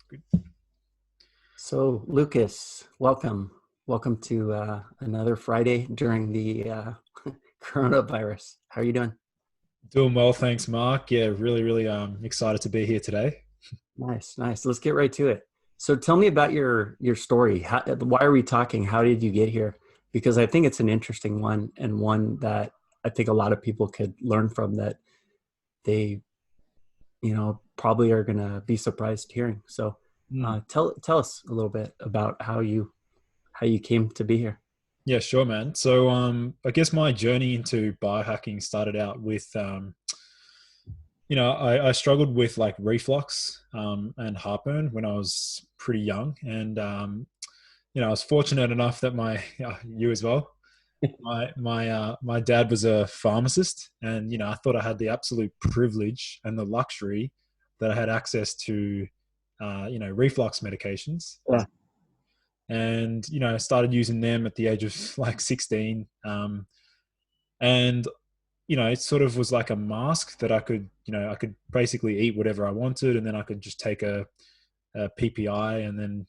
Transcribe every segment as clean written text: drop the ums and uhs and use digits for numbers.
Good. So, Lucas, welcome. Welcome to another Friday during the coronavirus. How are you doing? Doing well, thanks, Mark. Yeah, really excited to be here today. Nice, nice. Let's get right to it. So, tell me about your story. Why are we talking? How did you get here? Because I think it's an interesting one and one that I think a lot of people could learn from that they, probably are going to be surprised hearing. So, Mm. tell us a little bit about how you came to be here. Yeah, sure, man. So, I guess my journey into biohacking started out with, I struggled with like reflux and heartburn when I was pretty young, and I was fortunate enough that you as well. My dad was a pharmacist, and I thought I had the absolute privilege and the luxury that I had access to, reflux medications, Yeah. and I started using them at the age of like 16, and it sort of was like a mask that I could basically eat whatever I wanted, and then I could just take a PPI, and then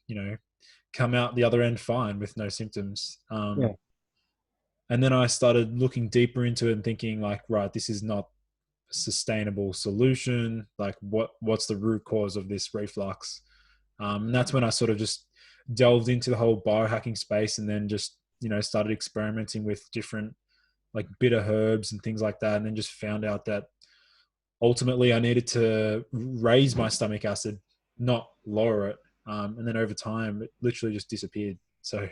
come out the other end fine with no symptoms. Yeah. And then I started looking deeper into it and thinking like, right, this is not a sustainable solution. Like, what's the root cause of this reflux? And that's when I sort of just delved into the whole biohacking space, and then just started experimenting with different like bitter herbs and things like that, and then just found out that ultimately I needed to raise my stomach acid, not lower it. And then over time, it literally just disappeared. So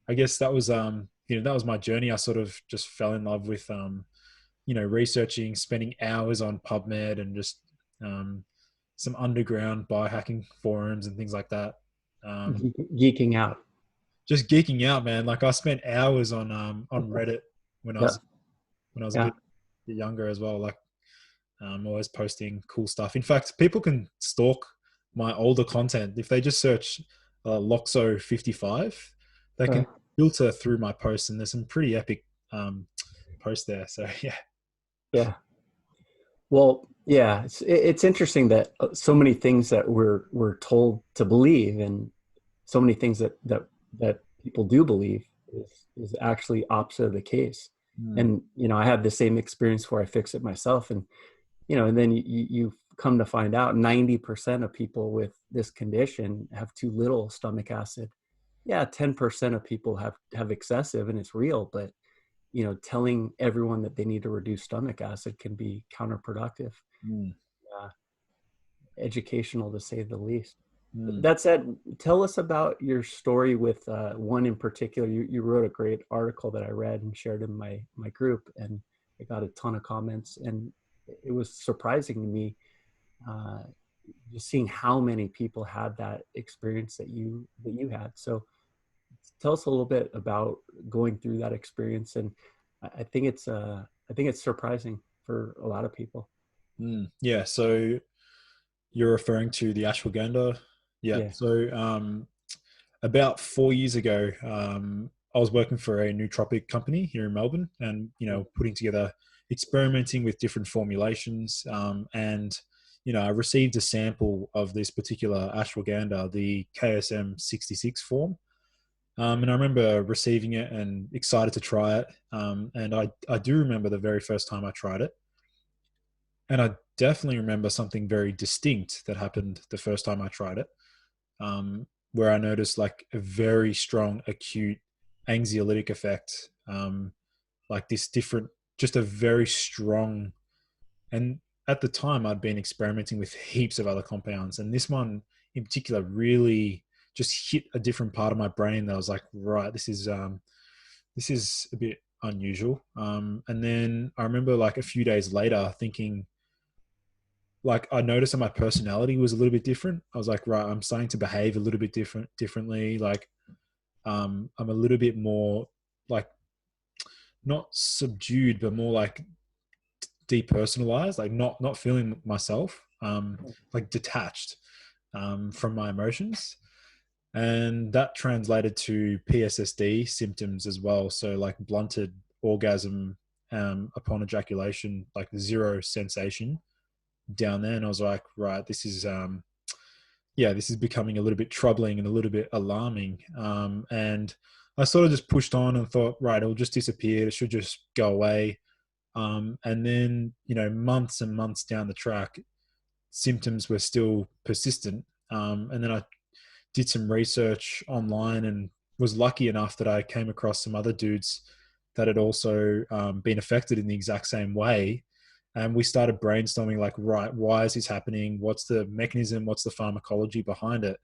I guess that was my journey. I sort of just fell in love with researching, spending hours on PubMed, and just um, some underground biohacking forums and things like that. Um, Geeking out. just geeking out, man. Like I spent hours on Reddit when I Yeah. was when I was a Yeah. bit younger as well. Like always posting cool stuff. In fact, people can stalk my older content if they just search Loxo55. They can Right. filter through my posts, and there's some pretty epic um, posts there. So yeah. Yeah. Well, yeah, it's interesting that so many things that we're told to believe and so many things that people do believe is actually opposite of the case. Mm, And I had the same experience where I fixed it myself, and and then you come to find out 90% of people with this condition have too little stomach acid. Yeah, 10% of people have excessive, and it's real, but telling everyone that they need to reduce stomach acid can be counterproductive, mm, uh, educational to say the least. mm. That said, tell us about your story with one in particular. You wrote a great article that I read and shared in my group, and I got a ton of comments, and it was surprising to me uh, just seeing how many people had that experience that you had. So tell us a little bit about going through that experience, and I think it's surprising for a lot of people. Yeah. So you're referring to the ashwagandha. Yeah. Yeah. So about 4 years ago, I was working for a nootropic company here in Melbourne, and Yeah. putting together, experimenting with different formulations, and I received a sample of this particular ashwagandha, the KSM 66 form, and I remember receiving it and excited to try it, and I do remember the very first time I tried it, and I definitely remember something very distinct that happened the first time I tried it, where I noticed like a very strong acute anxiolytic effect, like this different, just a very strong. And at the time, I'd been experimenting with heaps of other compounds, and this one in particular really just hit a different part of my brain that I was like, right, this is a bit unusual. And then I remember like a few days later thinking, like I noticed that my personality was a little bit different. I was like, right, I'm starting to behave a little bit differently. Like, I'm a little bit more like not subdued, but more like depersonalized, like not feeling myself, like detached from my emotions. And that translated to PSSD symptoms as well. So like blunted orgasm upon ejaculation, like zero sensation down there. And I was like, right, this is yeah, this is becoming a little bit troubling and a little bit alarming. And I sort of just pushed on and thought, right, it'll just disappear. It should just go away. And then, months and months down the track, symptoms were still persistent. And then I did some research online and was lucky enough that I came across some other dudes that had also been affected in the exact same way. And we started brainstorming, like, right, why is this happening? What's the mechanism? What's the pharmacology behind it?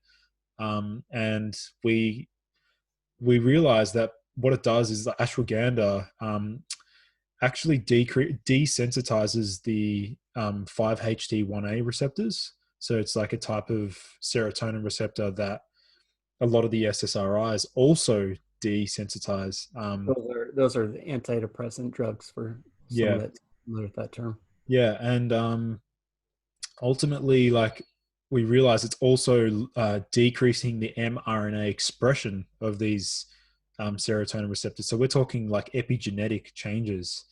And we realized that what it does is the ashwagandha actually desensitizes the 5-HT1A receptors. So it's like a type of serotonin receptor that a lot of the SSRIs also desensitize. Those are the antidepressant drugs for someone Yeah, that's familiar with that term. yeah, and ultimately, like, we realize it's also decreasing the mRNA expression of these serotonin receptors. So we're talking like epigenetic changes.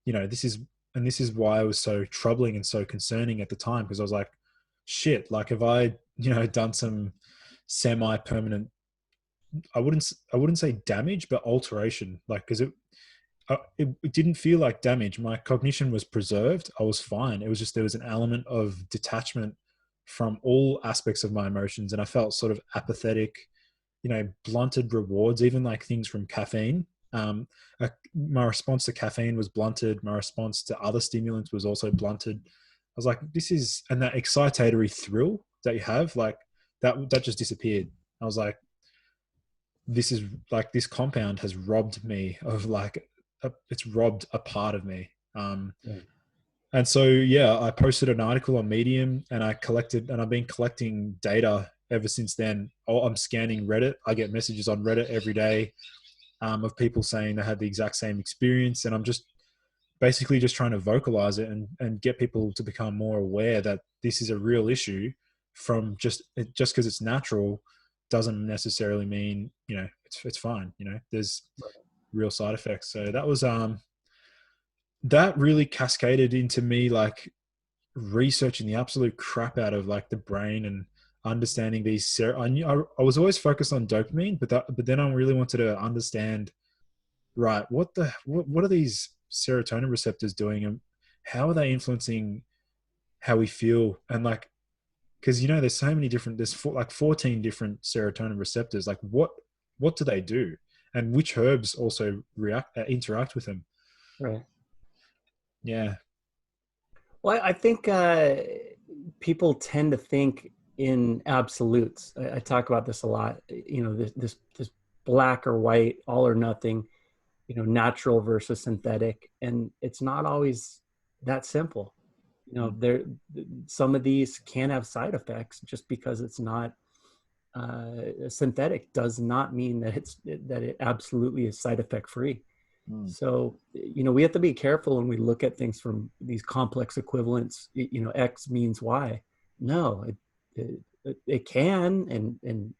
This is why it was so troubling and so concerning at the time, because I was like, shit, like, have I, done some semi-permanent, I wouldn't say damage, but alteration, like, because it didn't feel like damage. My cognition was preserved. I was fine. It was just there was an element of detachment from all aspects of my emotions, and I felt sort of apathetic. Blunted rewards, even like things from caffeine. My response to caffeine was blunted. My response to other stimulants was also blunted. I was like, and that excitatory thrill that you have, like, that just disappeared. I was like, this is like, this compound has robbed me of, like, it's robbed a part of me. Yeah. And so, yeah, I posted an article on Medium, and I've been collecting data ever since then. I'm scanning Reddit. I get messages on Reddit every day of people saying they had the exact same experience. And I'm just basically just trying to vocalize it and get people to become more aware that this is a real issue. From just because it's natural doesn't necessarily mean, it's fine. There's real side effects. So that really cascaded into me, like, researching the absolute crap out of, like, the brain and understanding these. I was always focused on dopamine, but then I really wanted to understand, right, what are these serotonin receptors doing, and how are they influencing how we feel? And, like, because there's so many different, like 14 different serotonin receptors. Like, what do they do, and which herbs also interact with them? Right. Yeah. Well, I think people tend to think in absolutes. I talk about this a lot. This black or white, all or nothing. Natural versus synthetic, and it's not always that simple. There, some of these can have side effects. Just because it's not synthetic does not mean that it absolutely is side effect free. Mm. So, we have to be careful when we look at things from these complex equivalents. X means Y. No, it can and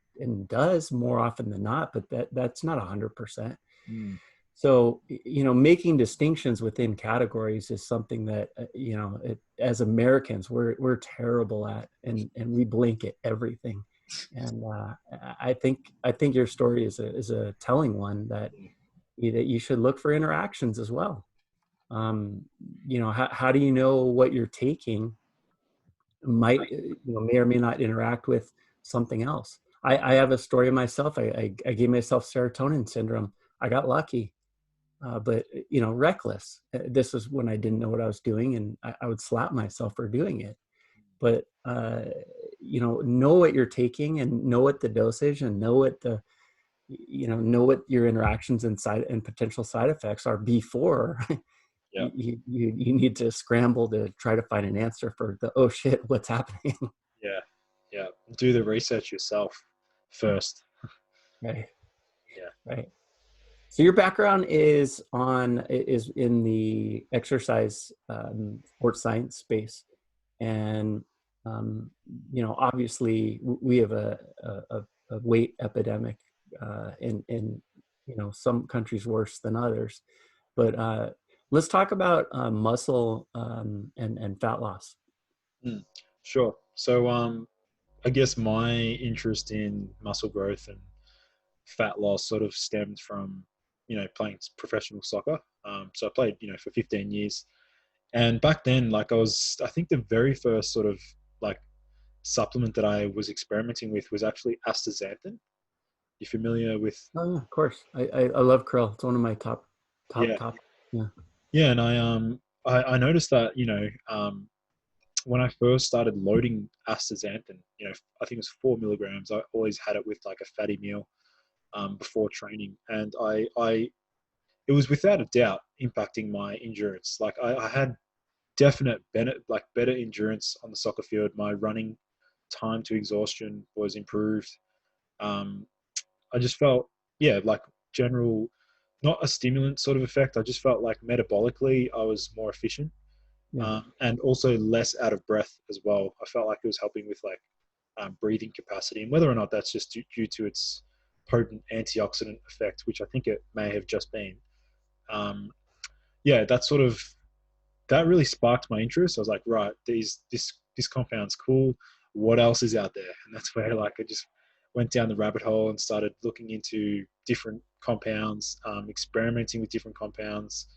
does more often than not, but that's not 100%. Mm. So, making distinctions within categories is something that, as Americans, we're terrible at, and we blanket everything. And I think your story is a telling one that you should look for interactions as well. How do you know what you're taking may or may not interact with something else? I have a story of myself. I gave myself serotonin syndrome. I got lucky, but reckless. This is when I didn't know what I was doing, and I would slap myself for doing it. But know what you're taking, and know what the dosage, and know what your interactions and potential side effects are before Yeah. you need to scramble to try to find an answer for oh shit, what's happening. Yeah. Yeah. Do the research yourself first. Right. Yeah. Right. So your background is in the exercise, sports science space, and obviously we have a weight epidemic in some countries worse than others. But let's talk about muscle and fat loss. Mm. Sure. So I guess my interest in muscle growth and fat loss sort of stemmed from, playing professional soccer. So I played, for 15 years. And back then, like I think the very first sort of like supplement that I was experimenting with was actually astaxanthin. You familiar with? Oh yeah, of course. I love krill. It's one of my top, top, Yeah. top. Yeah. Yeah. And I noticed that, when I first started loading astaxanthin, I think it was 4 milligrams. I always had it with like a fatty meal before training. And it was without a doubt impacting my endurance. Like I had definite better endurance on the soccer field. My running time to exhaustion was improved. Um, I just felt, yeah, like general, not a stimulant sort of effect. I just felt like metabolically I was more efficient, Yeah. and also less out of breath as well. I felt like it was helping with like breathing capacity, and whether or not that's just due to its potent antioxidant effect, which I think it may have just been. Um, yeah, that really sparked my interest. I was like, right, this compound's cool. What else is out there? And that's where like I just went down the rabbit hole and started looking into different compounds, experimenting with different compounds.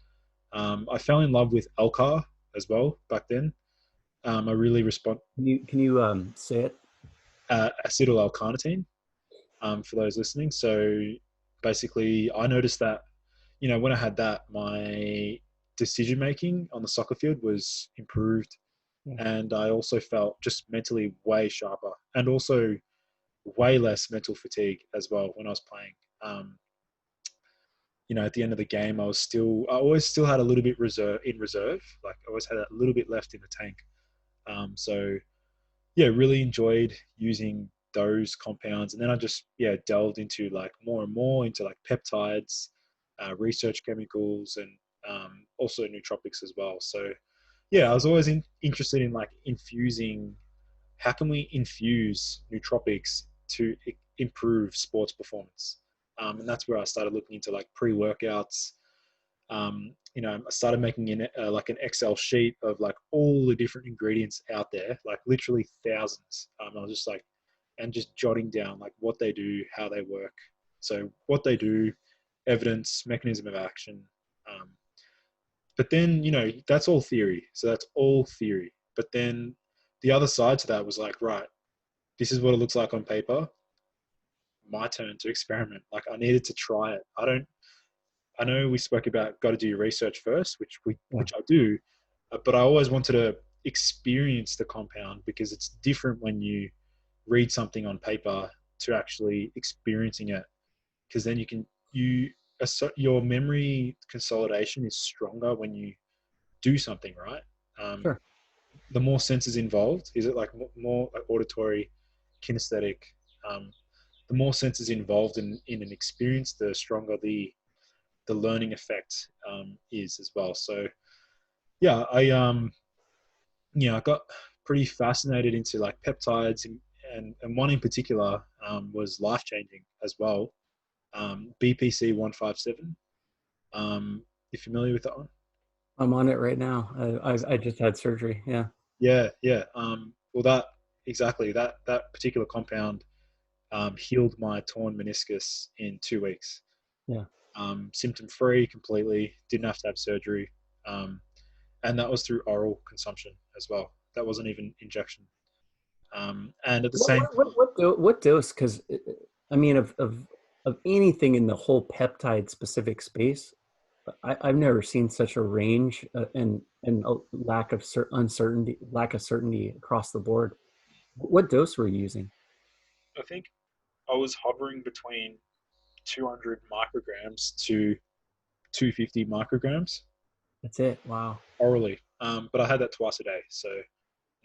I fell in love with Elcar as well back then. I really respond Can you say it? Acetyl L-carnitine, for those listening. So basically, I noticed that when I had that, my decision making on the soccer field was improved, Yeah. and I also felt just mentally way sharper, and also way less mental fatigue as well when I was playing. Um, at the end of the game, I always still had a little bit reserve. Like I always had a little bit left in the tank. So yeah, really enjoyed using those compounds. And then I just, yeah, delved into like more and more into like peptides, research chemicals, and also nootropics as well. So yeah, I was always interested in like how can we infuse nootropics to improve sports performance? And that's where I started looking into like pre-workouts. I started making like an Excel sheet of like all the different ingredients out there, like literally thousands. I was just like, and just jotting down like what they do, how they work. So what they do, evidence, mechanism of action. Um, but then, that's all theory. So that's all theory. But then the other side to that was like, right, this is what it looks like on paper. My turn to experiment. Like I needed to try it. I know we spoke about got to do your research first, Yeah. which I do, but I always wanted to experience the compound because it's different when you read something on paper to actually experiencing it. Because then your memory consolidation is stronger when you do something, right? Um, Sure. the more senses involved, is it like more like auditory, kinesthetic? Um, the more senses involved in an experience, the stronger the learning effect is as well. So yeah, I got pretty fascinated into like peptides, and one in particular was life changing as well. BPC 157. You familiar with that one? I'm on it right now. I just had surgery. Yeah. Yeah, yeah. Well, that particular compound healed my torn meniscus in 2 weeks. Yeah. Symptom free completely. Didn't have to have surgery. Um, and that was through oral consumption as well. That wasn't even injection. And at the same time, What dose? Because I mean, of anything in the whole peptide specific space, I've never seen such a range and a lack of certainty across the board. What dose were you using? I think I was hovering between 200 micrograms to 250 micrograms That's it. Wow. orally. But I had that twice a day, so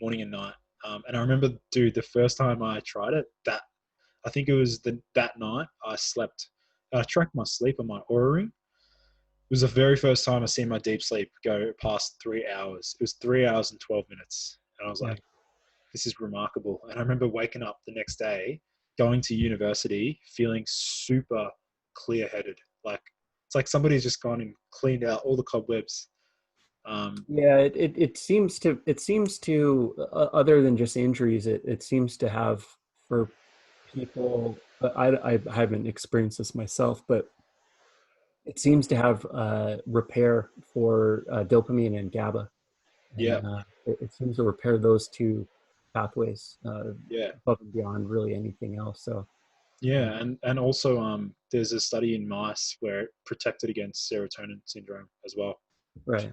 morning and night. And I remember, dude, the first time I tried it, that I think it was that night I slept. I tracked my sleep on my Oura ring. It was the very first time I seen my deep sleep go past 3 hours. It was 3 hours and 12 minutes, and I was Yeah. like, "This is remarkable." And I remember waking up the next day, going to university, feeling super clear-headed. Like it's like somebody's just gone and cleaned out all the cobwebs. Yeah, it seems to other than just injuries, it seems to have for people. But I haven't experienced this myself, but it seems to have repair for dopamine and GABA, Yeah, and it seems to repair those two pathways yeah, above and beyond really anything else. So, yeah, and also there's a study in mice where it protected against serotonin syndrome as well, which right,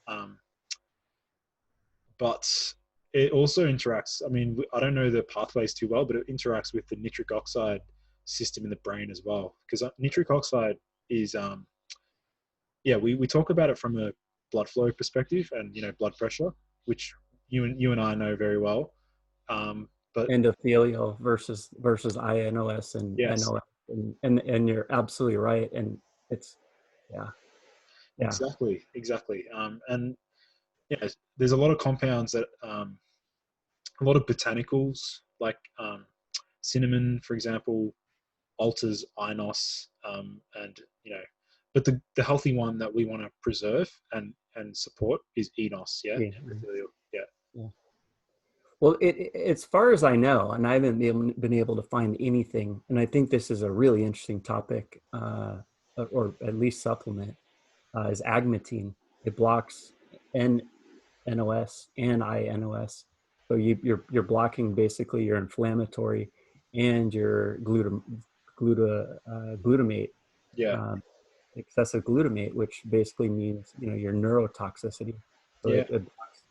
um, but it also interacts. I mean, I don't know the pathways too well, but it interacts with the nitric oxide system in the brain as well. Because nitric oxide is, yeah, we talk about it from a blood flow perspective and blood pressure, which you and I know very well. But endothelial versus INOS and yes, NOS, and you're absolutely right, and it's yeah, yeah, exactly. And yeah, there's a lot of compounds that a lot of botanicals like cinnamon, for example, alters inos, and but the healthy one that we want to preserve and support is enos, yeah, yeah. endothelial, yeah, Yeah. Well, as far as I know, and I haven't been able to find anything, and I think this is a really interesting topic, or at least supplement, is agmatine. It blocks NOS and INOS. So you're blocking basically your inflammatory and your glutamate, yeah, um, excessive glutamate, which basically means your neurotoxicity. So yeah,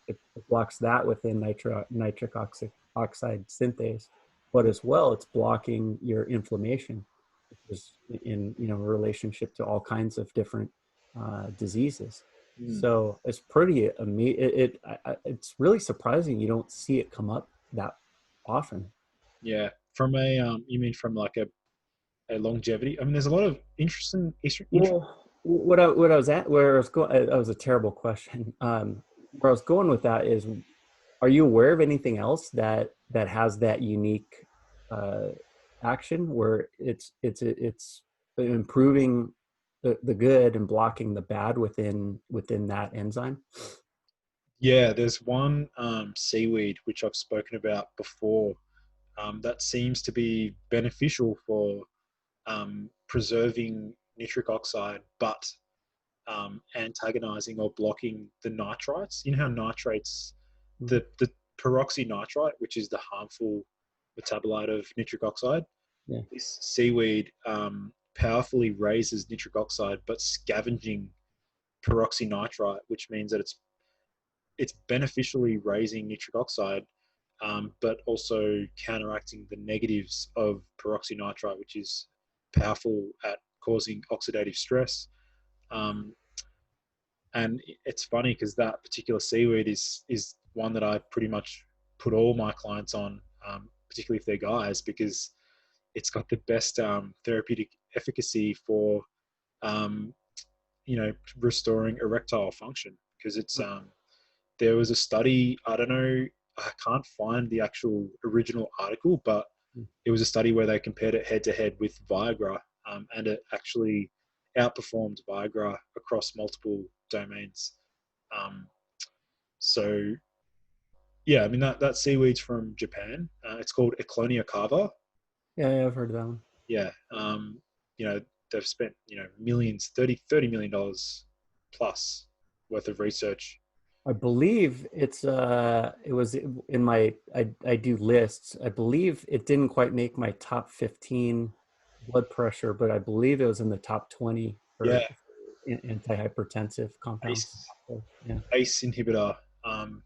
it blocks that within nitric oxide synthase, but as well it's blocking your inflammation, which is in relationship to all kinds of different diseases. mm, So it's pretty amazing. It's really surprising you don't see it come up that often. yeah. From a you mean from like a longevity? I mean, there's a lot of interesting. Well, what I was at where I was going, that was a terrible question. Where I was going with that is, are you aware of anything else that has that unique uh, action where it's improving the good and blocking the bad within that enzyme? Yeah, there's one seaweed which I've spoken about before, that seems to be beneficial for preserving nitric oxide, but antagonizing or blocking the nitrites. You know how nitrates, Mhm. the peroxynitrite, which is the harmful metabolite of nitric oxide, Yeah. this seaweed powerfully raises nitric oxide, but scavenging peroxynitrite, which means that it's beneficially raising nitric oxide, but also counteracting the negatives of peroxynitrite, which is powerful at causing oxidative stress. Um, and it's funny because that particular seaweed is one that I pretty much put all my clients on, particularly if they're guys, because it's got the best therapeutic efficacy for um, restoring erectile function. Because it's there was a study, I don't know, I can't find the actual original article, but it was a study where they compared it head to head with Viagra, and it actually outperformed Viagra across multiple domains. Um, so yeah, I mean that seaweed's from Japan. It's called Eclonia cava. Yeah, I've heard of that one. Yeah, you know they've spent millions, thirty million dollars plus worth of research. I believe it was in my I do lists. I believe it didn't quite make my top 15 blood pressure, but I believe it was in the top 20 Yeah, for antihypertensive compounds. ACE, So, yeah. ACE inhibitor, um,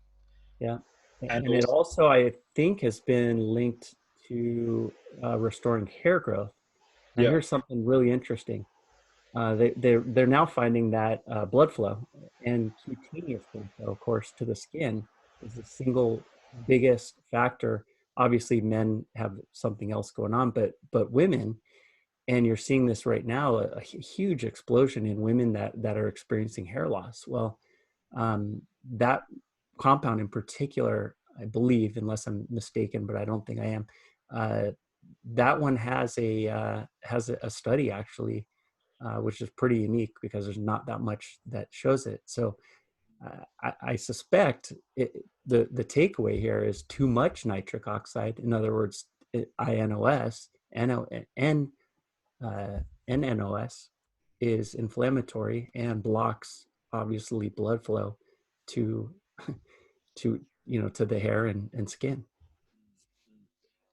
Yeah. and And it also also, I think, has been linked to restoring hair growth. Now, yeah, here's something really interesting. They're now finding that blood flow and cutaneous blood flow, of course, to the skin is the single biggest factor. Obviously, men have something else going on, but women, and you're seeing this right now, a huge explosion in women that are experiencing hair loss. Well, that compound in particular, I believe, unless I'm mistaken, but I don't think I am. Uh, that one has a study actually, which is pretty unique because there's not that much that shows it. So I suspect the takeaway here is too much nitric oxide. In other words, INOS, N, NNOS is inflammatory and blocks obviously blood flow to to the hair and skin.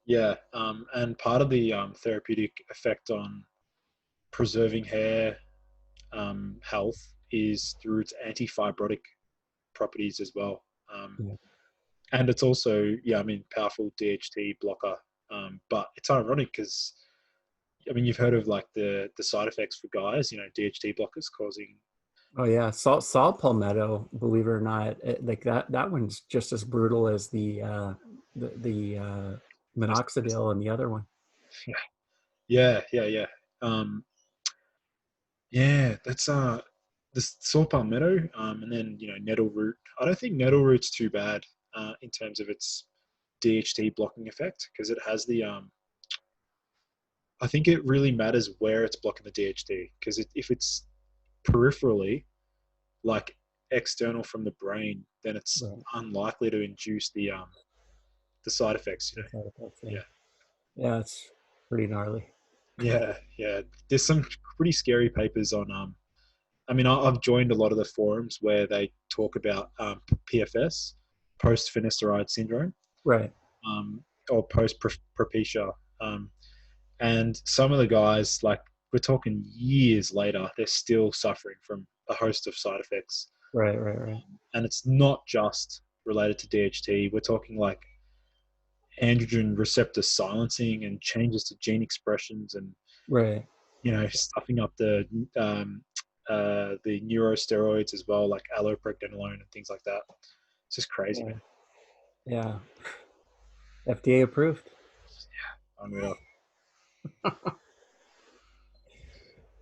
Yeah, and part of the therapeutic effect on preserving hair health is through its anti-fibrotic properties as well. Yeah. And it's also, yeah, I mean, powerful DHT blocker. But it's ironic because, I mean, you've heard of like the side effects for guys, DHT blockers causing. Oh yeah, saw palmetto. Believe it or not, like that one's just as brutal as the minoxidil and the other one. Yeah, yeah, yeah. Um, yeah, that's this saw palmetto, and then nettle root. I don't think nettle root's too bad in terms of its DHT blocking effect because it has the I think it really matters where it's blocking the DHT because if it's peripherally, like external from the brain, then it's Right. unlikely to induce the side effects. The side effects, yeah. Yeah, Yeah, it's pretty gnarly. yeah, yeah. There's some pretty scary papers on. I mean, I've joined a lot of the forums where they talk about PFS, post finasteride syndrome, Right. um, or post propecia. And some of the guys, like we're talking years later, they're still suffering from a host of side effects. Right. Right. Right. And it's not just related to DHT. We're talking like androgen receptor silencing and changes to gene expressions and, Right. stuffing up um, the neurosteroids as well, like allopregnanolone and things like that. It's just crazy, Yeah. man. Yeah. FDA approved. Unreal.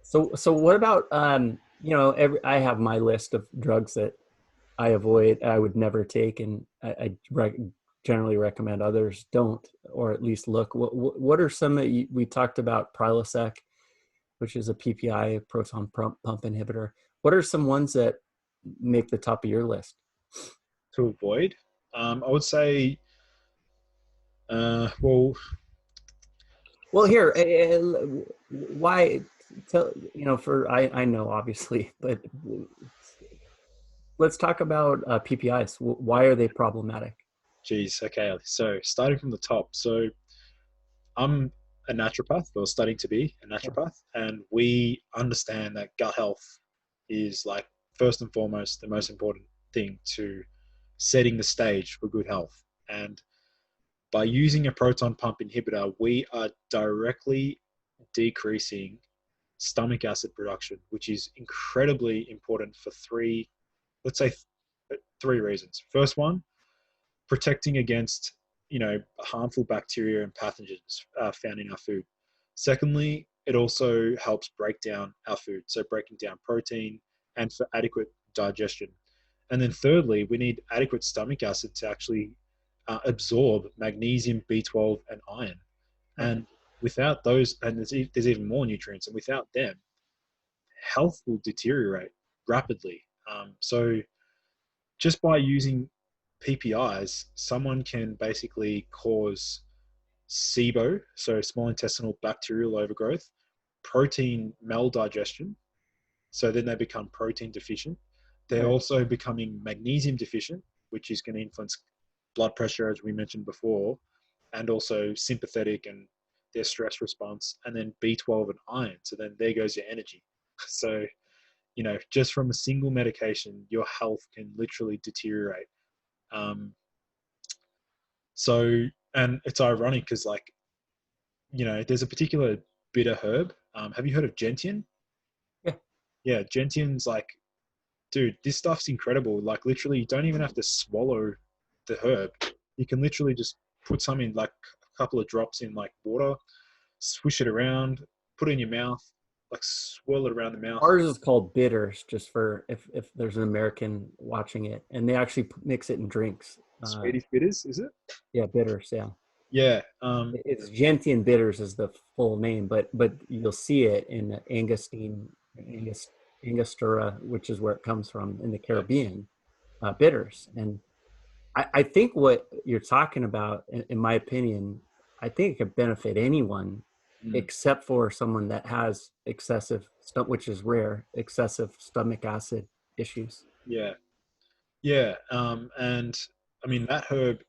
So what about I have my list of drugs that I avoid, I would never take, and generally recommend others don't, or at least look. What are some that we talked about? Prilosec, which is a PPI, proton pump inhibitor. What are some ones that make the top of your list? To avoid, I would say, well, Well, here, why? Tell for I know obviously, but let's talk about PPIs. Why are they problematic? geez, okay. So starting from the top. So I'm a naturopath, or studying to be a Yeah. naturopath, and we understand that gut health is like first and foremost the most important thing to setting the stage for good health. And by using a proton pump inhibitor, we are directly decreasing stomach acid production, which is incredibly important for let's say, three reasons. First one, protecting against harmful bacteria and pathogens found in our food. Secondly, it also helps break down our food, so breaking down protein and for adequate digestion. And then thirdly, we need adequate stomach acid to actually absorb magnesium, B12, and iron. Right. And without those, and there's even more nutrients, and without them, health will deteriorate rapidly. So just by using PPIs, someone can basically cause SIBO, so small intestinal bacterial overgrowth, protein maldigestion, so then they become protein deficient. They're Right. also becoming magnesium deficient, which is going to influence blood pressure, as we mentioned before, and also sympathetic and their stress response, and then B12 and iron. So then there goes your energy. So, just from a single medication, your health can literally deteriorate. Um, so, and it's ironic because, like, there's a particular bitter herb. Have you heard of gentian? Yeah. Yeah, gentian's like, dude, this stuff's incredible. Like, literally, you don't even have to swallow the herb. You can literally just put some in, like a couple of drops in like water, swish it around, put it in your mouth, like swirl it around the mouth. Ours is called bitters, just for if there's an American watching it, and they actually mix it in drinks. Swedish bitters, is it? Yeah, bitters. Yeah, Yeah. it's Gentian bitters is the full name, but you'll see it in Angostura, which is where it comes from in the Yeah. Caribbean. bitters. And I think what you're talking about, in my opinion, I think it could benefit anyone Mm. except for someone that has excessive which is rare, excessive stomach acid issues. Yeah, yeah, and I mean that herb,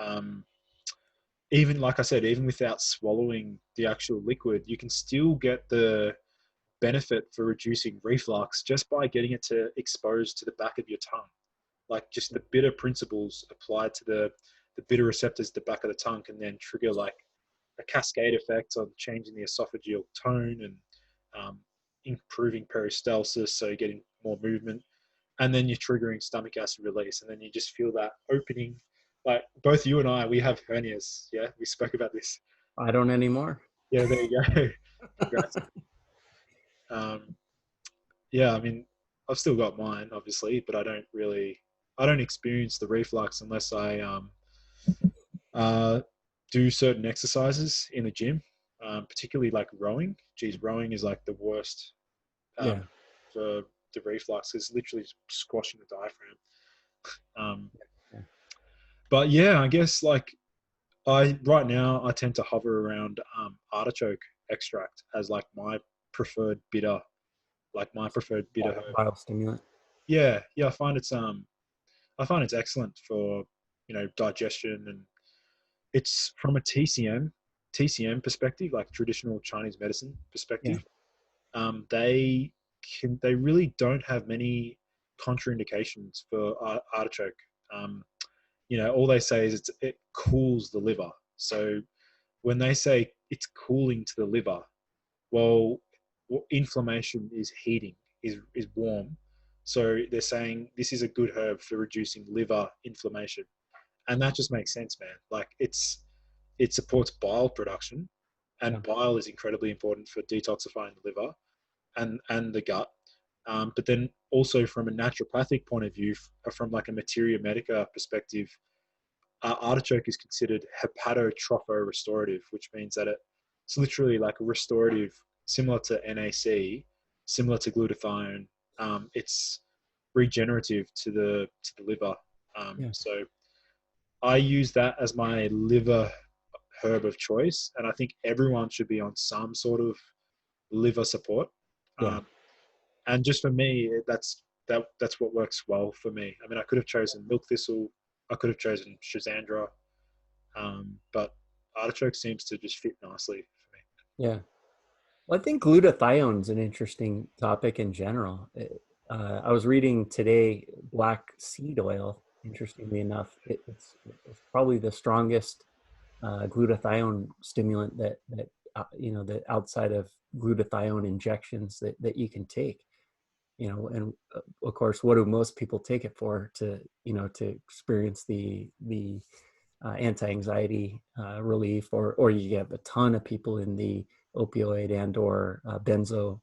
um, even like I said, even without swallowing the actual liquid, you can still get the benefit for reducing reflux just by getting it to expose to the back of your tongue. Like just the bitter principles applied to the bitter receptors at the back of the tongue can then trigger like a cascade effect on changing the esophageal tone and um, improving peristalsis, so you're getting more movement, and then you're triggering stomach acid release, and then you just feel that opening. Like both you and I, we have hernias. Yeah, we spoke about this. I don't anymore. Yeah, there you go. Congrats. Um, yeah, I mean, I've still got mine, obviously, but I don't experience the reflux unless I uh, do certain exercises in the gym, particularly like rowing. Geez, rowing is like the worst Yeah. for the reflux. It's literally squashing the diaphragm. Um, Yeah. but yeah, I guess like I right now I tend to hover around artichoke extract as like my preferred bitter, like my preferred bitter herb. Biostimulant. Yeah, yeah, I find it's excellent for digestion, and it's from a TCM perspective, like traditional Chinese medicine Yeah. perspective. They really don't have many contraindications for artichoke. Um, all they say is it cools the liver. So when they say it's cooling to the liver, well, inflammation is heating, is warm. So they're saying this is a good herb for reducing liver inflammation, and that just makes sense, man. Like it supports bile production, Yeah. and bile is incredibly important for detoxifying the liver and the gut. But then also from a naturopathic point of view, from like a materia medica perspective, artichoke is considered hepatotropho restorative, which means that it's literally like a restorative, similar to NAC, similar to glutathione. It's regenerative to the liver. Yeah. So I use that as my liver herb of choice, and I think everyone should be on some sort of liver support. Yeah. Um, and just for me, that's what works well for me. I mean, I could have chosen milk thistle, I could have chosen schizandra, but artichoke seems to just fit nicely for me. Yeah. Well, I think glutathione is an interesting topic in general. I was reading today black seed oil. Interestingly enough, it's probably the strongest glutathione stimulant that outside of glutathione injections that you can take. And of course, what do most people take it for? To experience the anti-anxiety relief, or you get a ton of people in the opioid and or benzo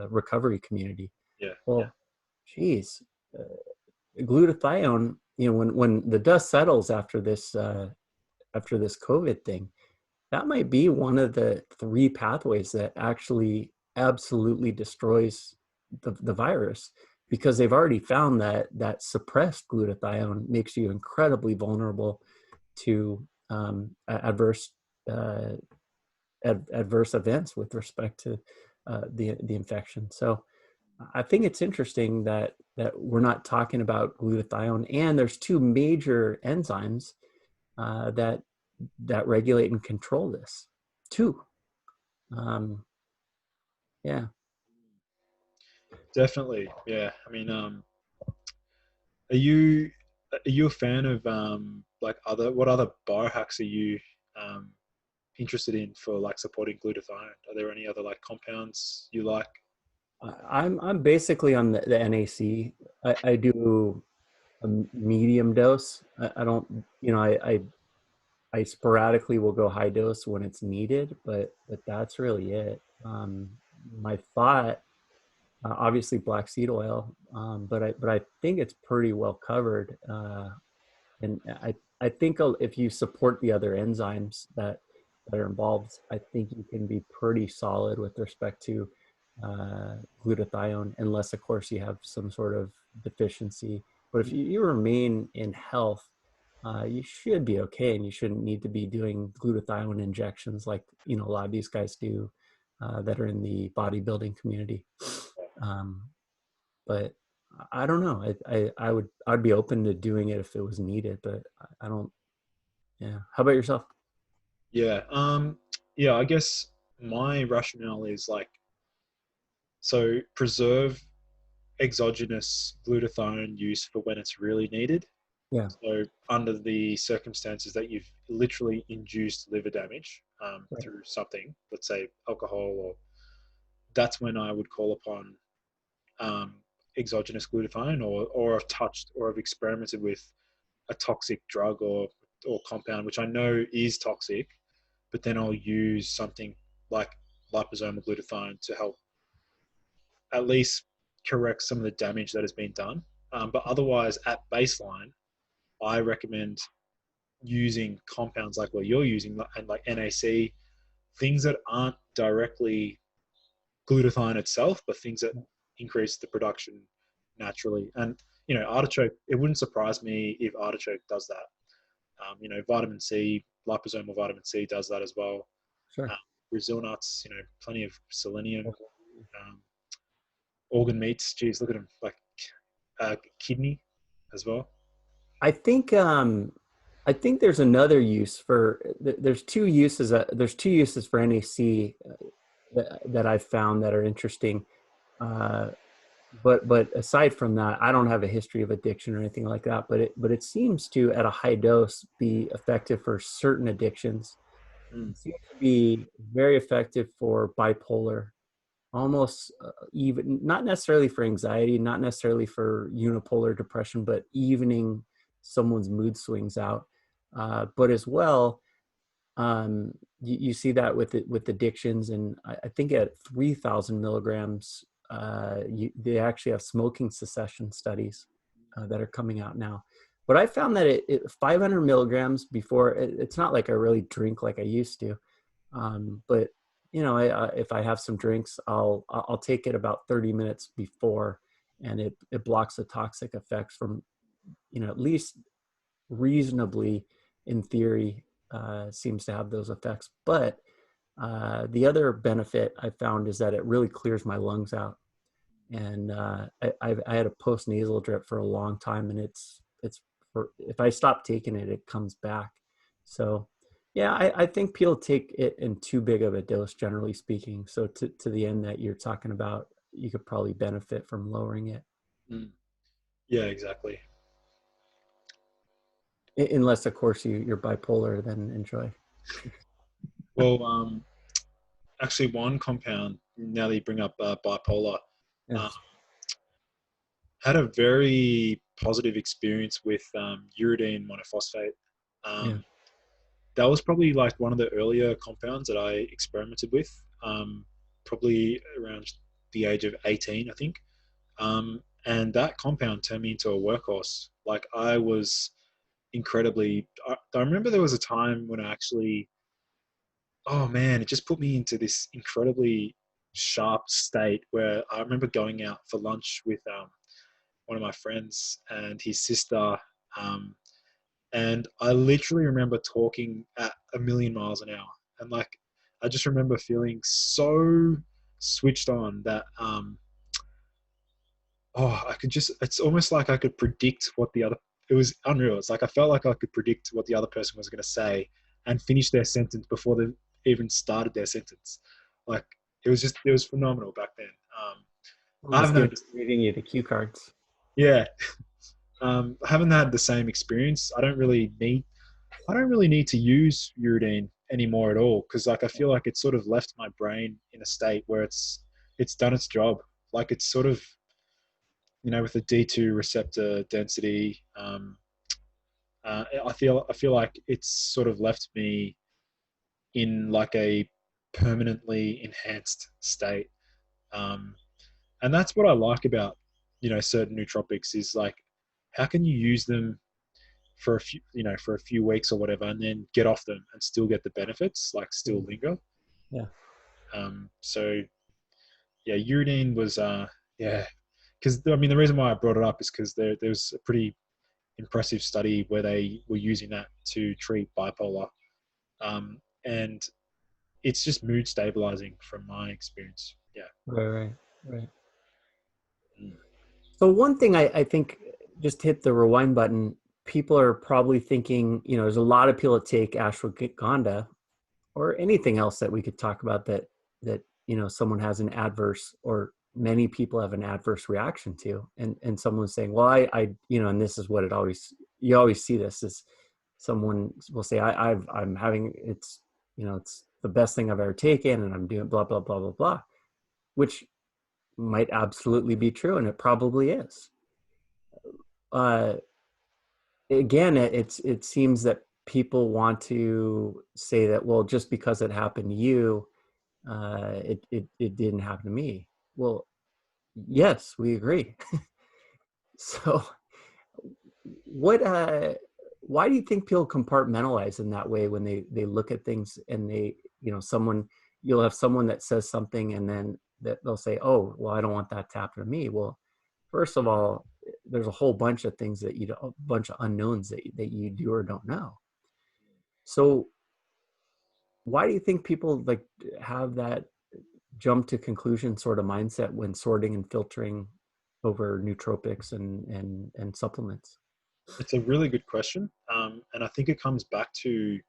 recovery community. Yeah, yeah, Well, geez, uh, glutathione. When the dust settles after this COVID thing, that might be one of the three pathways that actually absolutely destroys the virus, because they've already found that suppressed glutathione makes you incredibly vulnerable to uh, adverse events with respect to the infection. So I think it's interesting that we're not talking about glutathione, and there's two major enzymes that regulate and control this. Two. Um, yeah. definitely. Yeah, I mean, are you a fan of like what other biohacks are you um, interested in for like supporting glutathione? Are there any other like compounds you like? I'm basically on the NAC. I do a medium dose. I don't, I sporadically will go high dose when it's needed, but that's really it. My thought, obviously black seed oil, but I think it's pretty well covered. And I think if you support the other enzymes that are involved, I think you can be pretty solid with respect to glutathione, unless of course you have some sort of deficiency. But if you remain in health, you should be okay, and you shouldn't need to be doing glutathione injections like a lot of these guys do that are in the bodybuilding community. Um, but I don't know. I'd be open to doing it if it was needed, but I don't. Yeah. How about yourself? Yeah. Yeah, I guess my rationale is like, so preserve exogenous glutathione use for when it's really needed. Yeah. So under the circumstances that you've literally induced liver damage Right. through something, let's say alcohol, or that's when I would call upon um, exogenous glutathione, or have touched or have experimented with a toxic drug or compound, which I know is toxic, but then I'll use something like liposomal glutathione to help at least correct some of the damage that has been done. But otherwise, at baseline, I recommend using compounds like what you're using, and like NAC, things that aren't directly glutathione itself, but things that increase the production naturally. And artichoke, it wouldn't surprise me if artichoke does that. Vitamin C, liposomal vitamin C does that as well. Sure. Um, Brazil nuts, plenty of selenium. Okay. Um, Organ meats, geez, look at them, like kidney as well. I think I think there's another use for there's two uses for NAC that I've found that are interesting. Uh, but aside from that, I don't have a history of addiction or anything like that. But it seems to at a high dose be effective for certain addictions. Mm, It seems to be very effective for bipolar, almost even not necessarily for anxiety, not necessarily for unipolar depression, but evening someone's mood swings out. But as well, you see that with addictions, and I think at 3,000 milligrams, they actually have smoking cessation studies that are coming out now. But I found that 500 milligrams before, it's not like I really drink like I used to, but if I have some drinks, I'll take it about 30 minutes before, and it blocks the toxic effects from at least reasonably, in theory, seems to have those effects. But the other benefit I found is that it really clears my lungs out. And I had a post nasal drip for a long time, and if I stop taking it, it comes back. So yeah, I think people take it in too big of a dose, generally speaking. So to the end that you're talking about, you could probably benefit from lowering it, mm. Yeah, exactly. unless of course you're bipolar, then enjoy. Well, actually, one compound, now that you bring up bipolar, uh, Yes. had a very positive experience with uridine monophosphate. Yeah. Um, that was probably like one of the earlier compounds that I experimented with, probably around the age of 18, I think. And that compound turned me into a workhorse. Like I was incredibly, I remember there was a time when I actually, oh man, it just put me into this incredibly sharp state where I remember going out for lunch with one of my friends and his sister. Um, and I literally remember talking at a million miles an hour. And like, I just remember feeling so switched on that, I could just, it's almost like I could predict what the other, it was unreal. It's like I felt like I could predict what the other person was going to say and finish their sentence before they even started their sentence. Like, it was phenomenal back then. I Almost haven't give had, reading you the cue cards. yeah, I haven't had the same experience. I don't really need to use uridine anymore at all because like I feel like it's sort of left my brain in a state where it's done its job. Like it's sort of with the D2 receptor density, I feel like it's sort of left me in like a permanently enhanced state, um, and that's what I like about certain nootropics is like how can you use them for a few weeks or whatever, and then get off them and still get the benefits, like still linger. Yeah. So yeah, uridine was yeah. because I mean, the reason why I brought it up is because there's a pretty impressive study where they were using that to treat bipolar, and it's just mood stabilizing from my experience. Yeah. Right, right, right. Mm. So one thing I think, just hit the rewind button. People are probably thinking, there's a lot of people that take ashwagandha or anything else that we could talk about that someone has an adverse, or many people have an adverse reaction to, and someone's saying, well, and this is what you always see this is, someone will say, I'm having, it's the best thing I've ever taken, and I'm doing blah blah blah blah blah, which might absolutely be true, and it probably is. uh Again, it seems that people want to say that, well, just because it happened to you, it didn't happen to me. Well, yes, we agree. So what why do you think people compartmentalize in that way when they look at things, and someone, you'll have someone that says something, and then that they'll say, oh, well, I don't want that to happen to me. Well, first of all, there's a whole bunch of things that a bunch of unknowns that you do or don't know. So why do you think people like have that jump to conclusion sort of mindset when sorting and filtering over nootropics and supplements? It's a really good question, and I think it comes back to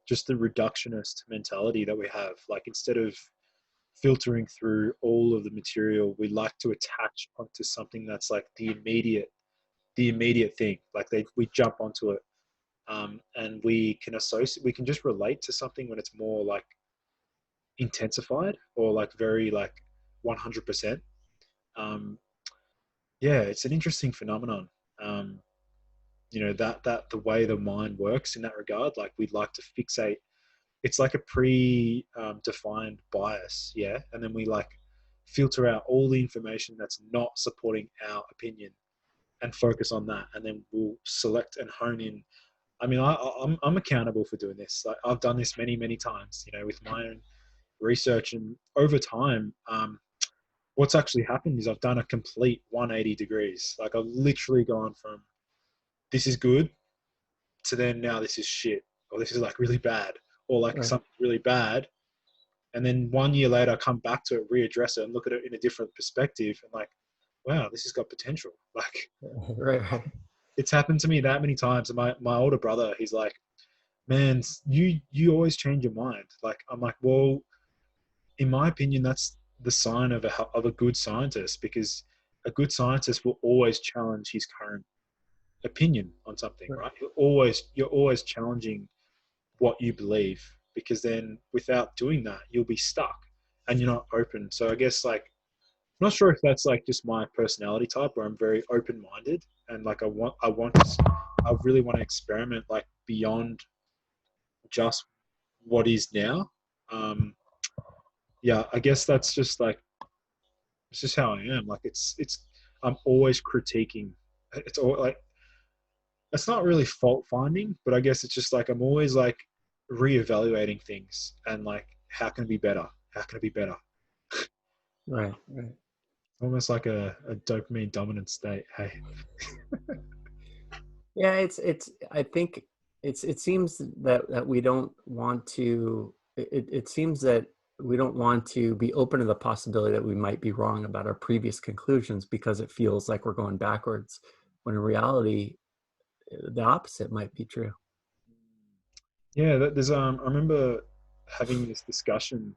just the reductionist mentality that we have. Like, instead of filtering through all of the material, we like to attach onto something that's like the immediate thing. Like, we jump onto it, and we can just relate to something when it's more like intensified, or like very like 100%. Um, yeah, it's an interesting phenomenon. Um, that the way the mind works in that regard, like, we'd like to fixate. It's like a defined bias, yeah, and then we like filter out all the information that's not supporting our opinion and focus on that, and then we'll select and hone in. I mean, I'm accountable for doing this. Like, I've done this many times, with my own research, and over time, what's actually happened is I've done a complete 180 degrees. Like, I've literally gone from this is good to then now this is shit, or this is like really bad, or like Right. something really bad. And then 1 year later, I come back to it, readdress it, and look at it in a different perspective, and like, wow, this has got potential. Like, Right, right. it's happened to me that many times. And my older brother, he's like, man, you always change your mind. Like, I'm like, well, in my opinion, that's the sign of a good scientist, because a good scientist will always challenge his current opinion on something, Right. right? You're always challenging what you believe, because then without doing that, you'll be stuck and you're not open. So I guess, like, I'm not sure if that's like just my personality type, where I'm very open-minded, and like I really want to experiment like beyond just what is now. Um, yeah, I guess that's just like, it's just how I am. Like, I'm always critiquing. It's all like, it's not really fault finding, but I guess it's just like, I'm always like reevaluating things, and like, how can it be better? How can it be better? Right, right. Almost like a dopamine dominant state. Hey. Yeah, I think it seems that we don't want to, it seems that we don't want to be open to the possibility that we might be wrong about our previous conclusions, because it feels like we're going backwards, when in reality the opposite might be true. Yeah, there's I remember having this discussion.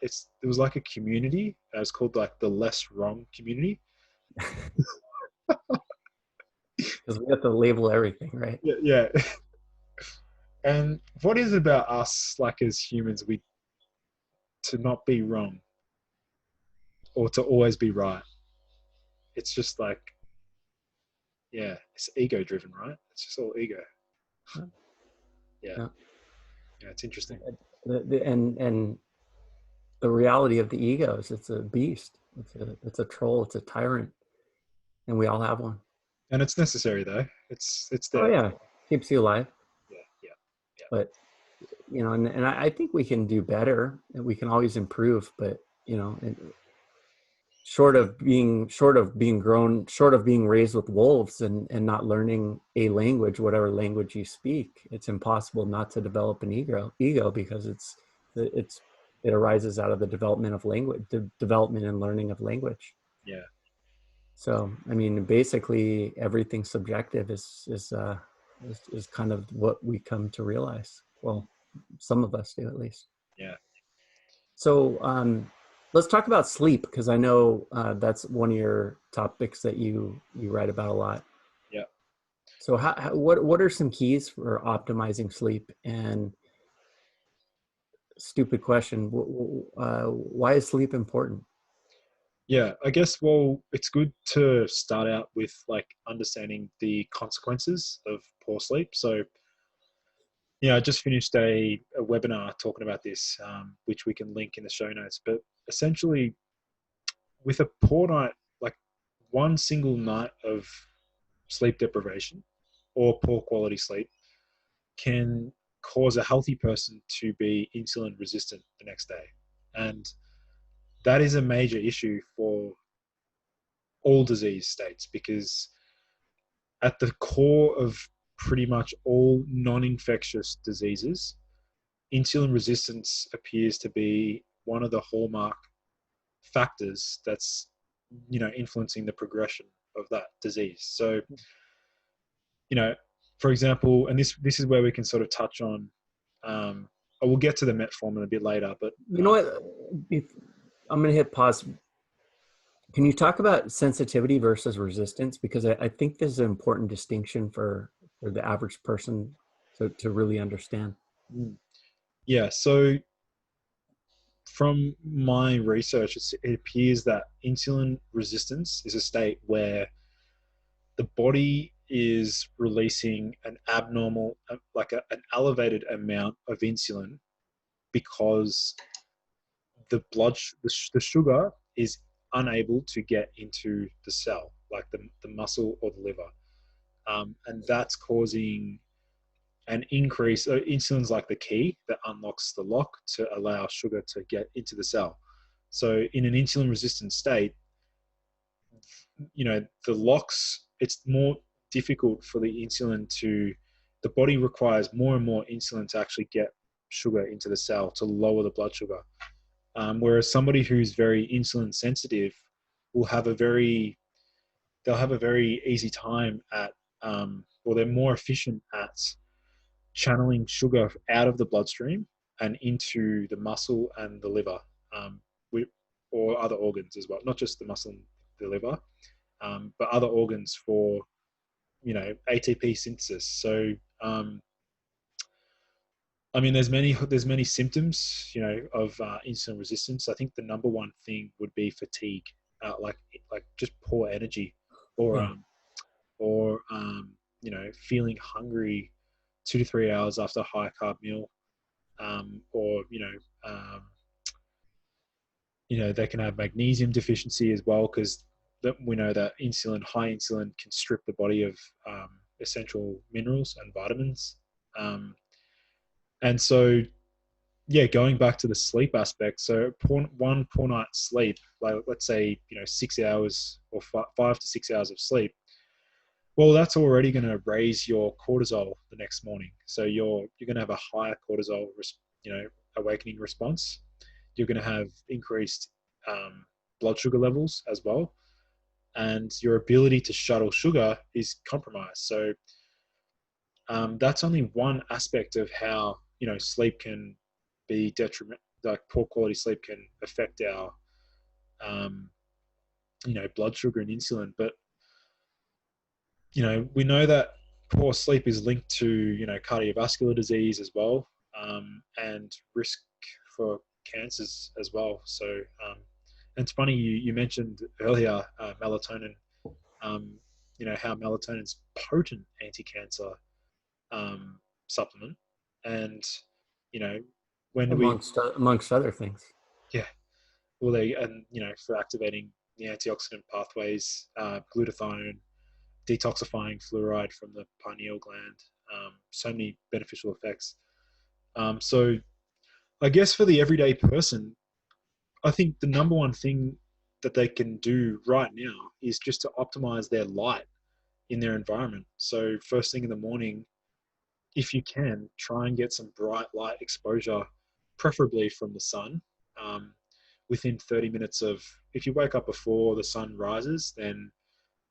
It was like a community. It was called like the Less Wrong community. Because we have to label everything, right? Yeah, yeah. And what is it about us, like, as humans, we to not be wrong, or to always be right? It's just like, yeah, it's ego driven, right? It's just all ego. Yeah. Yeah, Yeah. yeah, it's interesting. And the reality of the ego is it's a beast. It's a troll. It's a tyrant, and we all have one. And it's necessary though. It's Oh there. yeah, keeps you alive. Yeah, yeah, yeah. But and I think we can do better, and we can always improve. But short of being grown, short of being raised with wolves and not learning a language, whatever language you speak, it's impossible not to develop an ego because it's it arises out of the development of language, the development and learning of language. Yeah. So I mean, basically everything subjective is kind of what we come to realize. Well, some of us do at least. Yeah. So let's talk about sleep, because I know that's one of your topics that you write about a lot. Yeah. So what are some keys for optimizing sleep? And stupid question, why is sleep important? Yeah, I guess, well, it's good to start out with like understanding the consequences of poor sleep. So, yeah, I just finished a webinar talking about this, which we can link in the show notes. But essentially, with a poor night, like one single night of sleep deprivation or poor quality sleep can cause a healthy person to be insulin resistant the next day. And that is a major issue for all disease states, because at the core of pretty much all non-infectious diseases, insulin resistance appears to be one of the hallmark factors that's, influencing the progression of that disease. So, you know, for example, and this is where we can sort of touch on. I will get to the metformin a bit later, but You know what? I'm going to hit pause. Can you talk about sensitivity versus resistance? Because I think this is an important distinction for the average person to really understand. yeah. So from my research, it appears that insulin resistance is a state where the body is releasing an abnormal, an elevated amount of insulin because the sugar is unable to get into the cell, like the muscle or the liver. And that's causing an increase. Insulin's like the key that unlocks the lock to allow sugar to get into the cell. So in an insulin resistant state, the locks, it's more difficult for the body requires more and more insulin to actually get sugar into the cell to lower the blood sugar. Whereas somebody who's very insulin sensitive will have they'll have a very easy time or they're more efficient at channeling sugar out of the bloodstream and into the muscle and the liver, um, or other organs as well, not just the muscle and the liver, but other organs for ATP synthesis. So I mean, there's many symptoms of insulin resistance. I think the number one thing would be fatigue, like just poor energy, or Yeah. feeling hungry 2 to 3 hours after a high carb meal, or they can have magnesium deficiency as well, because we know that high insulin can strip the body of essential minerals and vitamins. And so, yeah, going back to the sleep aspect, so one poor night's sleep, like let's say 6 hours or 5 to 6 hours of sleep, well, that's already going to raise your cortisol the next morning. So you're going to have a higher cortisol, awakening response. You're going to have increased blood sugar levels as well, and your ability to shuttle sugar is compromised. So that's only one aspect of how sleep can be detriment. Like poor quality sleep can affect our um, blood sugar and insulin. But we know that poor sleep is linked to cardiovascular disease as well, and risk for cancers as well. So and it's funny you mentioned earlier melatonin. Um, how melatonin's potent anti-cancer um, supplement, and you know when do we Amongst other things. yeah, well, they, and for activating the antioxidant pathways, glutathione, detoxifying fluoride from the pineal gland, so many beneficial effects. So I guess for the everyday person, I think the number one thing that they can do right now is just to optimize their light in their environment. So first thing in the morning, if you can, try and get some bright light exposure, preferably from the sun. Um, Within 30 minutes of, if you wake up before the sun rises, then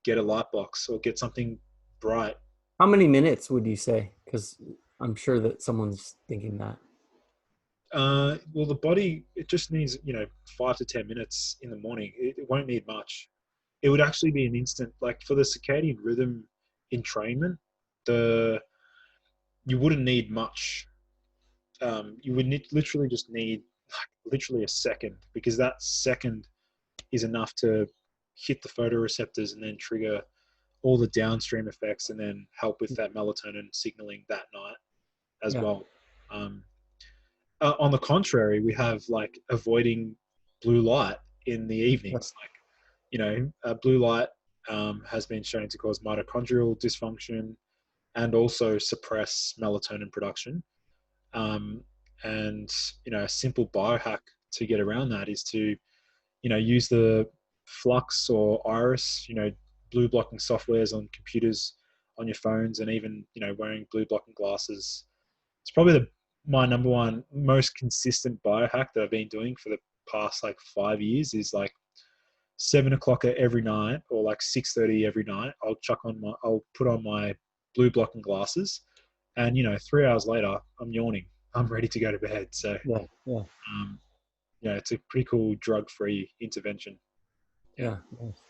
get a light box or get something bright. How many minutes would you say? Because I'm sure that someone's thinking that. Well, the body, it just needs, 5 to 10 minutes in the morning. It won't need much. It would actually be an instant, like for the circadian rhythm entrainment, the you wouldn't need much. You would literally just need like literally a second, because that second is enough to hit the photoreceptors and then trigger all the downstream effects and then help with that melatonin signaling that night as Yeah. well. Um, on the contrary, we have like avoiding blue light in the Yeah. evenings. Like, blue light has been shown to cause mitochondrial dysfunction and also suppress melatonin production. Um, and a simple biohack to get around that is to use the Flux or Iris, blue blocking softwares on computers, on your phones, and even wearing blue blocking glasses. It's probably my number one most consistent biohack that I've been doing for the past like 5 years is like 7 o'clock every night or like 6:30 every night. I'll put on my blue blocking glasses, and 3 hours later I'm yawning. I'm ready to go to bed. So Yeah. Yeah. um, it's a pretty cool drug-free intervention. Yeah. Yeah. Nice.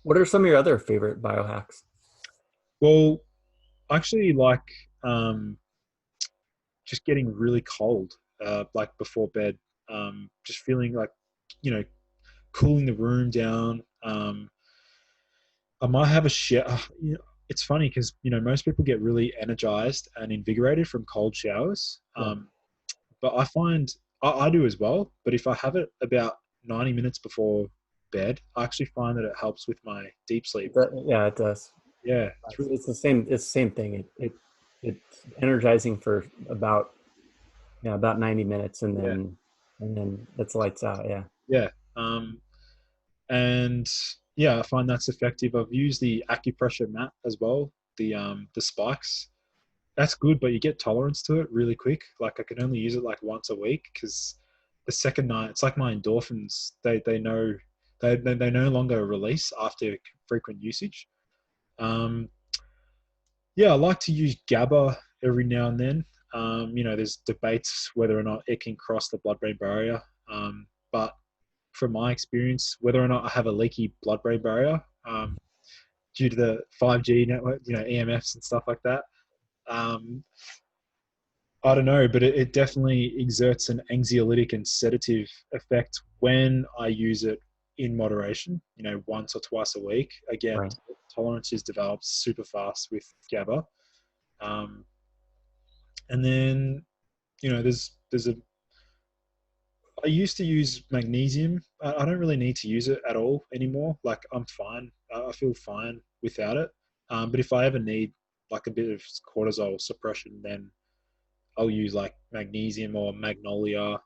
What are some of your other favorite biohacks? Well, I actually like um, just getting really cold, like before bed. Just feeling like, you know, cooling the room down. I might have a shower. It's funny because most people get really energized and invigorated from cold showers. Yeah. But I find I do as well. But if I have it about 90 minutes before bed, I actually find that it helps with my deep sleep. Yeah, it does. Yeah, it's really It's the cool. same. It's the same thing. It's energizing for about, yeah, about 90 minutes, Yeah, and then it's lights out. Yeah. yeah. And yeah, I find that's effective. I've used the acupressure mat as well, the spikes. That's good, but you get tolerance to it really quick. Like I can only use it like once a week because the second night, it's like my endorphins. They know they no longer release after frequent usage. Um, yeah, I like to use GABA every now and then. There's debates whether or not it can cross the blood-brain barrier. But from my experience, whether or not I have a leaky blood-brain barrier due to the 5G network, EMFs and stuff like that. Um, I don't know, but it definitely exerts an anxiolytic and sedative effect when I use it in moderation, once or twice a week. Again, Right. tolerance is developed super fast with GABA. Um, and then, there's a I used to use magnesium. I don't really need to use it at all anymore. Like I'm fine. I feel fine without it. But if I ever need like a bit of cortisol suppression, then I'll use like magnesium or magnolia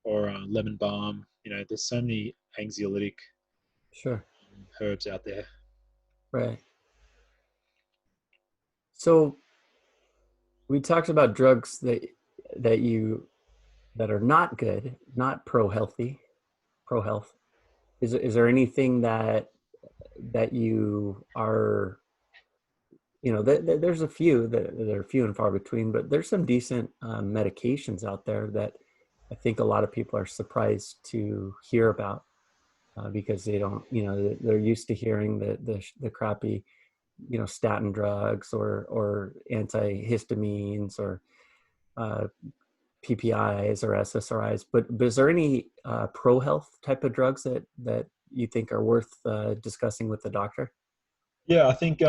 or lemon balm. There's so many anxiolytic Sure. herbs out there. Right. So we talked about drugs that you that are not good, not pro health. Is there anything that you are, there's a few that are few and far between, but there's some decent medications out there that I think a lot of people are surprised to hear about, because they don't, they're used to hearing the crappy, statin drugs or antihistamines or uh, PPIs or SSRIs. But is there any pro health type of drugs that you think are worth discussing with the doctor? Yeah, I think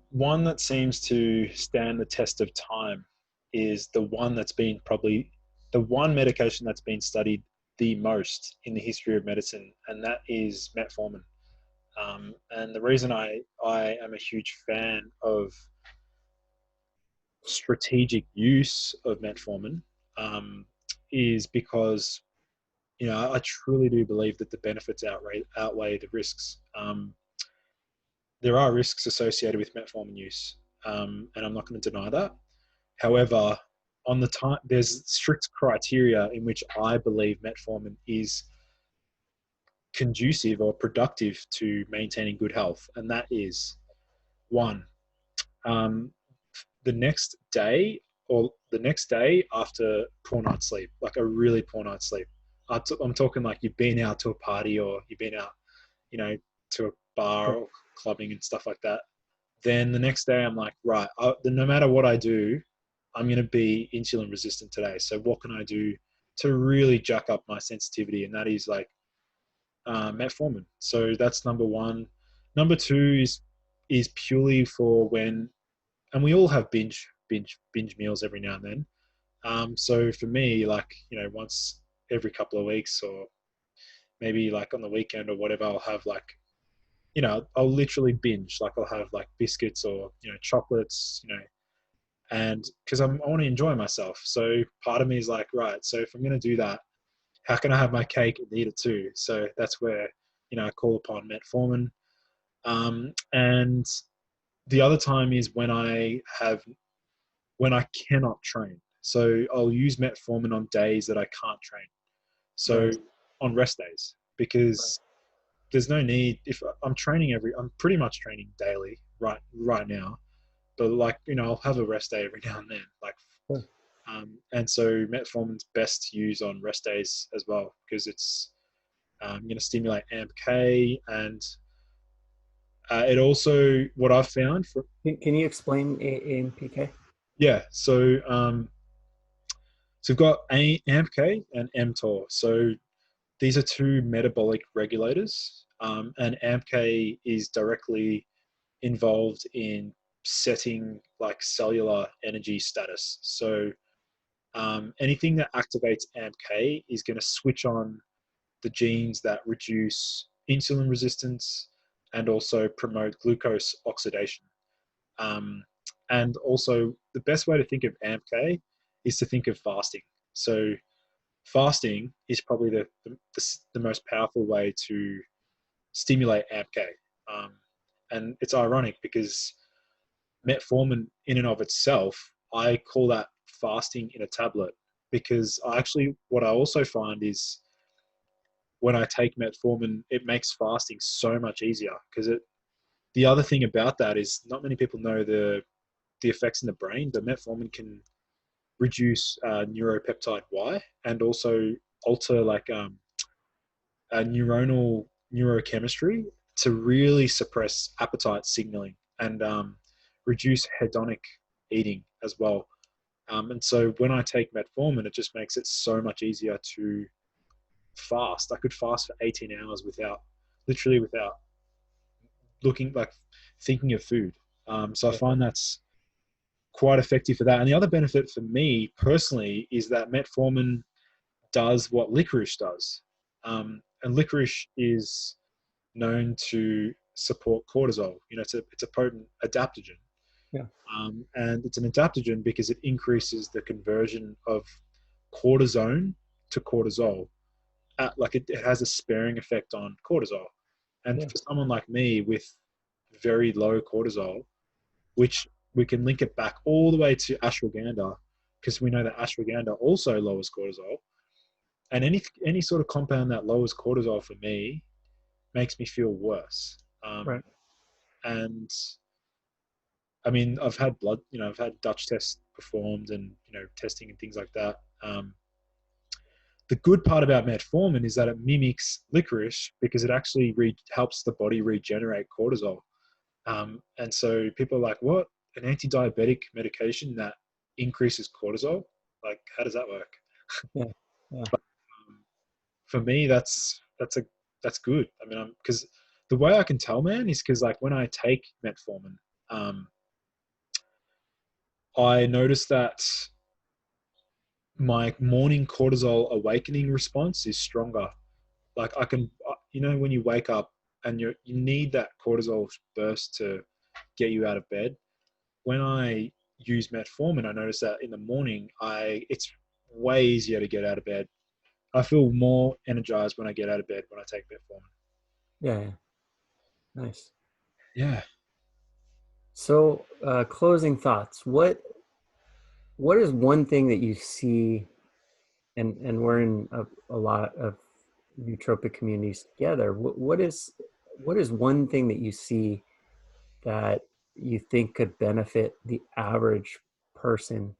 one that seems to stand the test of time is the one medication that's been studied the most in the history of medicine, and that is metformin. And the reason I am a huge fan of strategic use of metformin um, is because I truly do believe that the benefits outweigh the risks. There are risks associated with metformin use, and I'm not going to deny that. However, there's strict criteria in which I believe metformin is conducive or productive to maintaining good health, and that is one, um, the next day or the next day after poor night's sleep, like a really poor night's sleep. I'm talking like you've been out to a party or you've been out, to a bar or clubbing and stuff like that. Then the next day I'm like, right, no matter what I do, I'm going to be insulin resistant today. So what can I do to really jack up my sensitivity? And that is like metformin. So that's number one. Number two is purely for when, and we all have binge meals every now and then. So for me, like, once every couple of weeks or maybe like on the weekend or whatever, I'll have like, I'll literally binge. Like I'll have like biscuits or, chocolates, and because I want to enjoy myself. So part of me is like, right, so if I'm going to do that, how can I have my cake and eat it too? So that's where, I call upon metformin. And the other time is when I cannot train. So I'll use metformin on days that I can't train. So Right. on rest days, because there's no need. If I'm I'm pretty much training daily right now, but like, I'll have a rest day every now and then, like, Sure. and so metformin's best to use on rest days as well, because it's going to stimulate AMPK, and it also, what I've found for, Can you explain AMPK? yeah, so we've got AMPK and mTOR. So these are two metabolic regulators, and AMPK is directly involved in setting like cellular energy status. So anything that activates AMPK is going to switch on the genes that reduce insulin resistance and also promote glucose oxidation. Um, and also, the best way to think of AMPK is to think of fasting. So fasting is probably the most powerful way to stimulate AMPK. Um, and it's ironic because metformin in and of itself, I call that fasting in a tablet, because what I also find is when I take metformin, it makes fasting so much easier, because the other thing about that is not many people know the effects in the brain, but metformin can reduce neuropeptide Y and also alter like neuronal neurochemistry to really suppress appetite signaling and reduce hedonic eating as well. And so when I take metformin, it just makes it so much easier to fast. I could fast for 18 hours without looking like thinking of food. So I Yeah. find that's quite effective for that. And the other benefit for me personally is that metformin does what licorice does. And licorice is known to support cortisol. It's a potent adaptogen. Yeah. And it's an adaptogen because it increases the conversion of cortisone to cortisol. Like it has a sparing effect on cortisol. And Yeah. for someone like me with very low cortisol, which we can link it back all the way to ashwagandha, because we know that ashwagandha also lowers cortisol. And any sort of compound that lowers cortisol for me makes me feel worse. Right. And I mean, I've had Dutch tests performed and, testing and things like that. The good part about metformin is that it mimics licorice because it actually helps the body regenerate cortisol. And so people are like, what? An anti-diabetic medication that increases cortisol? Like, how does that work? Yeah. Yeah. For me, that's good. I mean, because the way I can tell, man, is because like when I take metformin, um, I notice that my morning cortisol awakening response is stronger. Like I can, when you wake up and you need that cortisol burst to get you out of bed. When I use metformin, I notice that in the morning, it's way easier to get out of bed. I feel more energized when I get out of bed when I take metformin. Yeah, yeah. Nice. Yeah. So, closing thoughts. What is one thing that you see, and we're in a lot of nootropic communities together. What is one thing that you see that you think could benefit the average person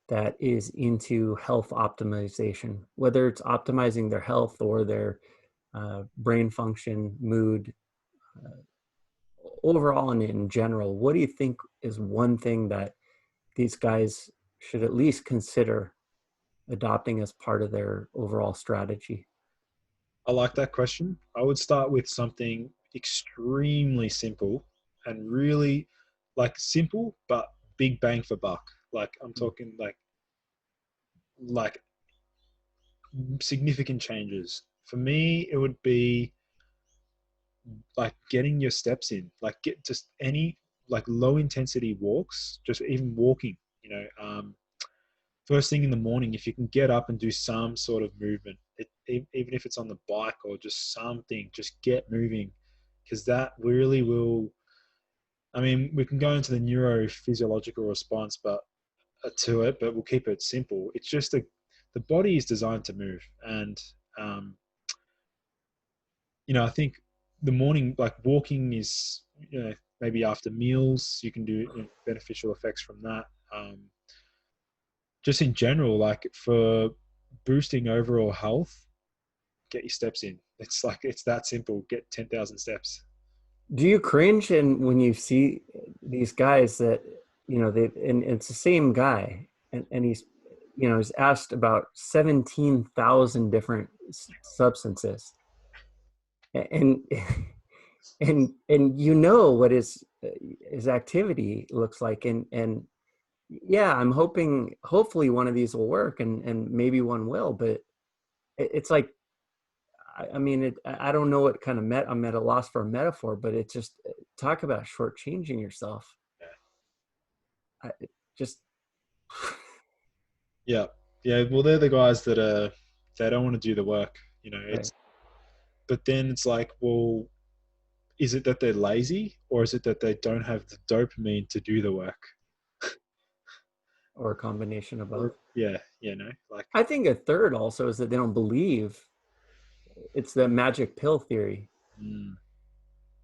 that is into health optimization, whether it's optimizing their health or their brain function, mood, uh, overall and in general? What do you think is one thing that these guys should at least consider adopting as part of their overall strategy? I like that question. I would start with something extremely simple and really like simple, but big bang for buck. Like I'm talking like significant changes. For me, it would be like getting your steps in, like get just any like low intensity walks, just even walking, first thing in the morning, if you can get up and do some sort of movement, even if it's on the bike or just something, just get moving, because that really will. I mean, we can go into the neurophysiological response, but to it, but we'll keep it simple. It's just the body is designed to move, and um, I think the morning, like walking, is maybe after meals, you can do beneficial effects from that. Just in general, like for boosting overall health, get your steps in. It's that simple. Get 10,000 steps. Do you cringe and when you see these guys that they and it's the same guy and he's asked about 17,000 different substances and and what his activity looks like and yeah, I'm hopefully one of these will work and maybe one will, but it's like I mean, I don't know what kind of I'm at a loss for a metaphor, but it's just talk about shortchanging yourself. Just Yeah, yeah. Well, they're the guys that they don't want to do the work. right. But then it's like, well, is it that they're lazy, or is it that they don't have the dopamine to do the work? Or a combination of both. Or yeah, like I think a third also is that they don't believe it's the magic pill theory. mm,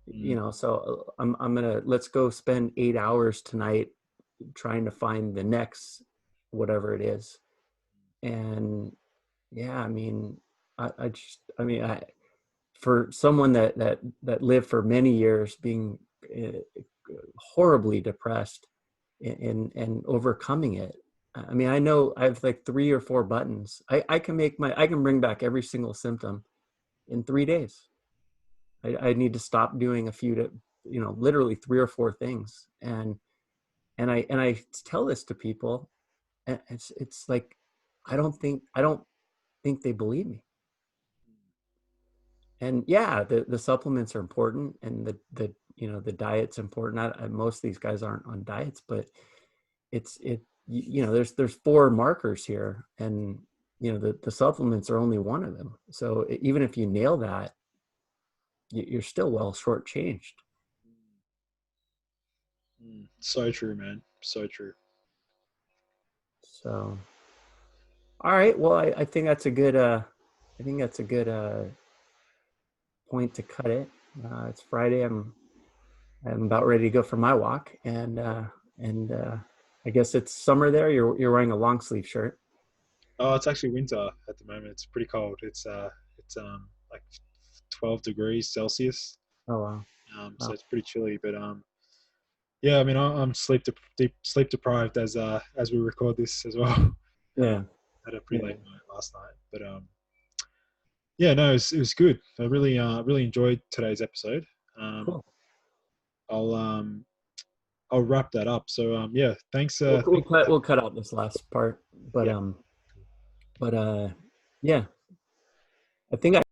mm, So I'm gonna let's go spend 8 hours tonight trying to find the next whatever it is, and yeah, I mean, I for someone that lived for many years being uh, horribly depressed and overcoming it. I mean, I know I have like 3 or 4 buttons. I can bring back every single symptom in 3 days. I need to stop doing a few to literally 3 or 4 things, and I tell this to people, and it's like I don't think they believe me. And yeah, the supplements are important, and the diet's important. Most of these guys aren't on diets, but there's 4 markers here, and the supplements are only one of them. So even if you nail that, you're still well shortchanged. so true, man. So true. So all right, well, I think that's a good point to cut it. It's Friday. I'm about ready to go for my walk, and I guess it's summer there. You're wearing a long sleeve shirt. Oh, it's actually winter at the moment. It's pretty cold. It's like 12 degrees Celsius. Oh wow, So wow, it's pretty chilly. But yeah, I mean, I'm sleep deprived as we record this as well. yeah, Had a pretty yeah, late night last night, but yeah, no, it was good. I really enjoyed today's episode. Um, cool. I'll I'll wrap that up. So yeah, thanks. We'll Thanks for cut that. we'll cut out this last part, but Yeah. but yeah, I think